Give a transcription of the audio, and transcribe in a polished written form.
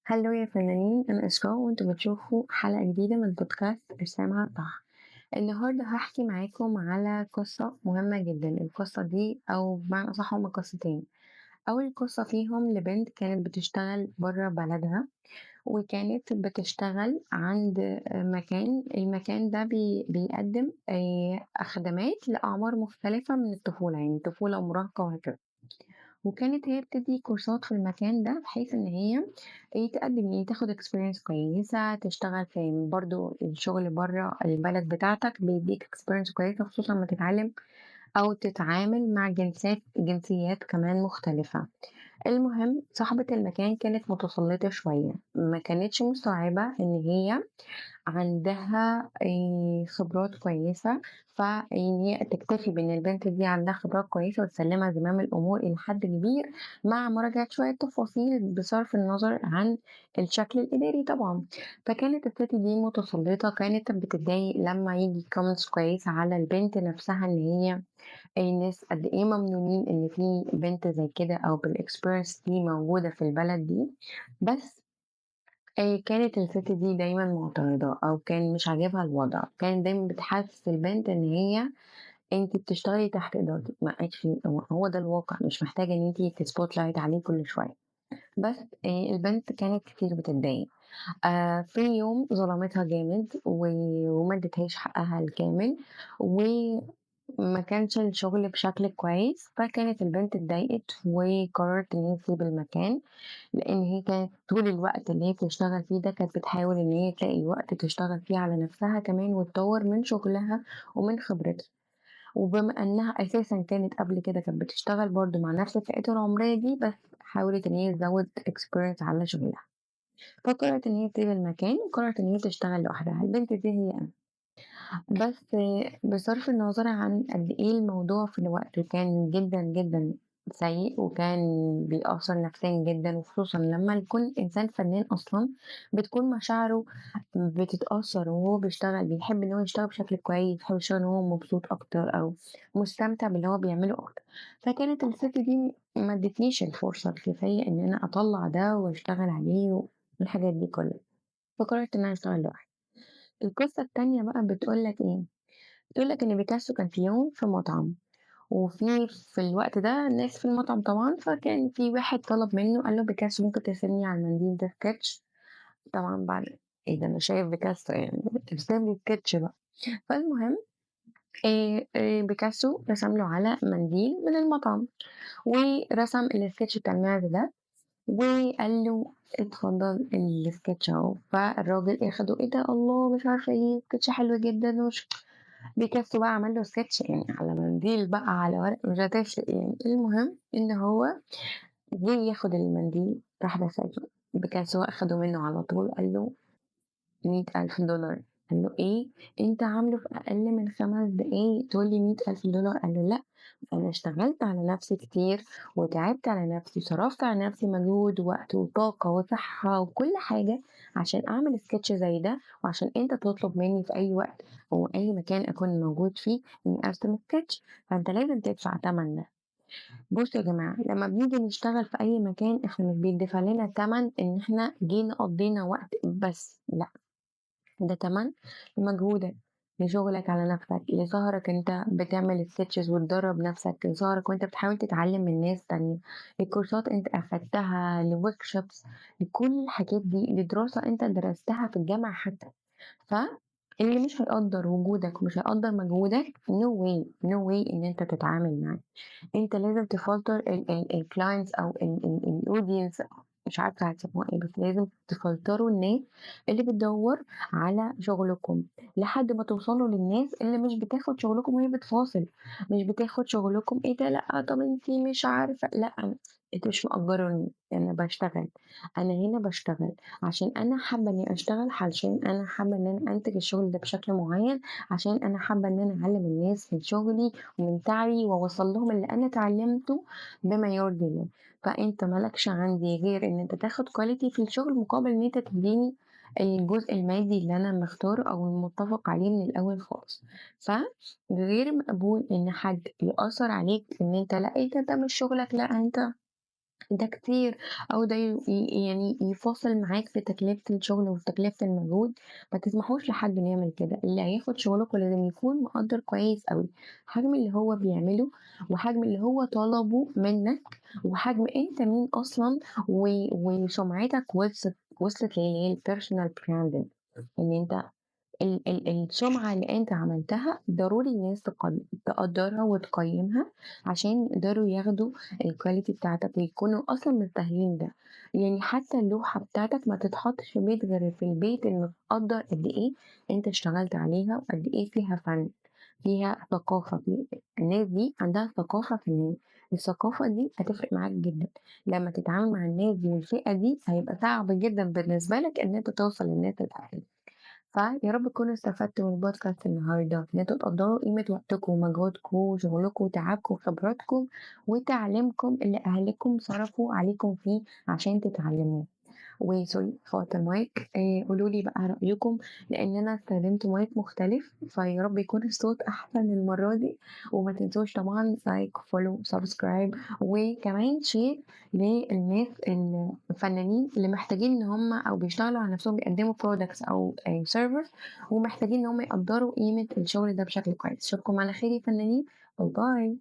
هلو يا فنانين، أنا إسراء وأنتوا بتشوفوا حلقة جديدة من بودكاست ارسمها صح. النهاردة هحكي معاكم على قصة مهمة جدا. القصة دي أو بمعنى أصح هما قصتين. أول قصة فيهم لبنت كانت بتشتغل برا بلدها، وكانت بتشتغل عند مكان. المكان ده بيقدم خدمات لأعمار مختلفة من الطفولة، يعني طفولة ومراهقة وهكذا. وكانت هي بتدّي كورسات في المكان ده بحيث إن هي تقدّم يعني تاخد experience كويسة، تشتغل في برضه الشغل برّه البلد بتاعتك بيدّيك experience كويسة، خصوصًا أمّا تتعلّم أو تتعامل مع جنسيات كمان مختلفة. المهم صاحبة المكان كانت متسلّطة شوية، ما كانتش مستوعبة إن هي عندها خبرات كويسة، فإن هي تكتفي بإن البنت دي عندها خبرات كويسة وتسلمها زمام الأمور إلى حد كبير، مع مراجعة شوية تفاصيل بصرف النظر عن الشكل الإداري طبعًا. فكانت الست دي متسلطة، كانت بتتضايق لما ييجي comments كويسة على البنت نفسها، إن هي الناس قد إيه ممنونين إن في بنت زي كده أو بالexperience دي موجودة في البلد دي. بس كانت الست دي دايمًا معترضة أو كان مش عاجبها الوضع، كانت دايمًا بتحسّس البنت إن هي أنتِ بتشتغلي تحت إدارتي، ما عادش هو ده الواقع، مش محتاجة إن أنتِ تspotlight عليه كل شوية. بس البنت كانت كتير بتتضايق. في يوم ظلمتها جامد وما ادّتهاش حقها الكامل، وما كانش الشغل بشكل كويس، فكانت البنت اتضايقت وقررت إن هي تسيب المكان. لإن هي كانت طول الوقت اللي هي بتشتغل فيه ده كانت بتحاول إن هي تلاقي وقت تشتغل فيه على نفسها كمان وتطوّر من شغلها ومن خبرتها. وبما إنها أساسًا كانت قبل كده كانت بتشتغل برضه مع نفس الفئات العمرية دي، بس حاولت إن هي تزوّد experience على شغلها. فقررت إن هي تسيب المكان وقررت إن هي تشتغل لوحدها. البنت دي هي أنا. بس بصرف النظر عن قد إيه الموضوع في الوقت كان جدًا، جدًا سيء، وكان بيأثّر نفسيًا جدًا، وخصوصًا لمّا يكون إنسان فنان أصلًا بتكون مشاعره بتتأثّر وهو بيشتغل، بيحب إن هو يشتغل بشكل كويس، بيحب يشتغل وهو مبسوط أكتر أو مستمتع باللي هو بيعمله أكتر. فكانت الست دي ما ادّتنيش الفرصة الكفاية إن أنا أطلّع ده وأشتغل عليه والحاجات دي كلّها، فقررت إن أنا أشتغل لوحدي. القصة التانية بقى بتقول لك إيه، بتقول لك إن بيكاسو كان في يوم في مطعم، في الوقت ده الناس في المطعم طبعًا، فكان في واحد طلب منه قال له: "بيكاسو ممكن ترسم لي على المنديل ده sketch." طبعًا بعد إيه ده، أنا شايف بيكاسو يعني ارسم لي sketch بقى. فالمهم بيكاسو رسم له على منديل من المطعم، ورسم الsketch بتاع المعزة ده، وقال له: "اتفضل الsketch أهو." فالراجل أخده، إيه ده، الله مش عارفة إيه، sketch حلو جدًا بيكاسو بقى عمل له sketch يعني على منديل بقى على ورق مش هتفرق يعني. المهم إن هو جه ياخد المنديل راح دافع بيكاسو أخده منه على طول، قال له: $100,000. قال له: "إيه! أنت عامله في أقل من 5 دقايق تقول لي $100,000." قال له: "لأ، أنا اشتغلت على نفسي كتير وتعبت على نفسي وصرفت على نفسي مجهود ووقت وطاقة وصحة وكل حاجة عشان أعمل sketch زي ده، وعشان أنت تطلب مني في أي وقت أو أي مكان أكون موجود فيه إني أرسم sketch، فأنت لازم تدفع تمن ده." بُصّوا يا جماعة، لمّا بنيجي نشتغل في أي مكان إحنا مش بيتدفع لنا تمن إن إحنا جينا قضينا وقت بس، لأ. ده تمن لمجهودك، لشغلك على نفسك، لسهرك أنت بتعمل sketches وتدرّب نفسك، لسهرك وأنت بتحاول تتعلم من ناس تانية، لكورسات أنت أخدتها، لworkshops، لكل الحاجات دي، لدراسة أنت درستها في الجامعة حتى. فاللي مش هيقدّر وجودك ومش هيقدّر مجهودك no way، no way إن أنت تتعامل معاه. أنت لازم تفلتر الclients أو الaudience، مش عارفة هتسموها إيه، بس لازم تفلتروا الناس اللي بتدوّر على شغلكم، لحد ما توصلوا للناس اللي مش بتاخد شغلكم وهي بتفاصل، مش بتاخد شغلكم إيه ده لأ، طب أنتِ مش عارفة، لأ، أنتم مش مأجروني، أنا باشتغل، أنا هنا باشتغل عشان أنا حابة إني أشتغل، عشان أنا حابة إن أنا أنتج الشغل ده بشكل معين، عشان أنا حابة إن أنا أعلّم الناس من شغلي ومن تعبي وأوصّل لهم اللي أنا اتعلمته بما يرضي الله. فأنت ما لكش عندي غير إن أنت تاخد quality في الشغل مقابل إن أنت تدّيني الجزء المادي اللي أنا مختاره أو المتفق عليه من الأول خالص. فغير مقبول إن حد يأثّر عليك إن أنت لأ، إيه ده، ده مش شغلك، لأ أنت ده كتير، أو ده يعني يفاصل معاك في تكلفة الشغل وفي تكلفة المجهود. ما تسمحوش لحد إنه يعمل كده، اللي هياخد شغلكم لازم يكون مقدّر كويس أوي حجم اللي هو بيعمله، وحجم اللي هو طلبه منّك، وحجم أنت مين أصلًا، وسمعتك وصلت للي هي الpersonal branding، إن أنت السمعة اللي أنت عملتها ضروري الناس تقدّرها وتقيّمها عشان يقدروا ياخدوا الquality بتاعتك ويكونوا أصلًا مستاهلين ده. يعني حتى اللوحة بتاعتك ما تتحطش في بيت غير في البيت اللي متقدّر قد إيه أنت اشتغلت عليها وقد إيه فيها فَن، فيها ثقافة، الناس دي عندها ثقافة فنية، الثقافة دي هتفرق معاك جدًا. لمّا تتعامل مع الناس دي والفئة دي هيبقى صعب جدًا بالنسبة لك إن أنت توصل للناس الأقل. فيا رب تكونوا استفدتوا من البودكاست النهارده، إن انتوا تقدروا قيمة وقتكم ومجهودكم وشغلكم وتعبكم وخبراتكم وتعليمكم اللي أهلكم صرفوا عليكم فيه عشان تتعلموه. وسوري خبط المايك، قولوا لي بقى رأيكم، لأن أنا استخدمت مايك مختلف، فيا رب يكون الصوت أحسن المرة دي. وما تنسوش طبعا لايك فولو سبسكرايب، وكمان شير للناس الفنانين اللي محتاجين إن هم أو بيشتغلوا على نفسهم بيقدموا برودكتس أو سيرفيس، ومحتاجين إن هم يقدروا قيمة الشغل ده بشكل كويس. أشوفكم على خير يا فنانين. باي باي.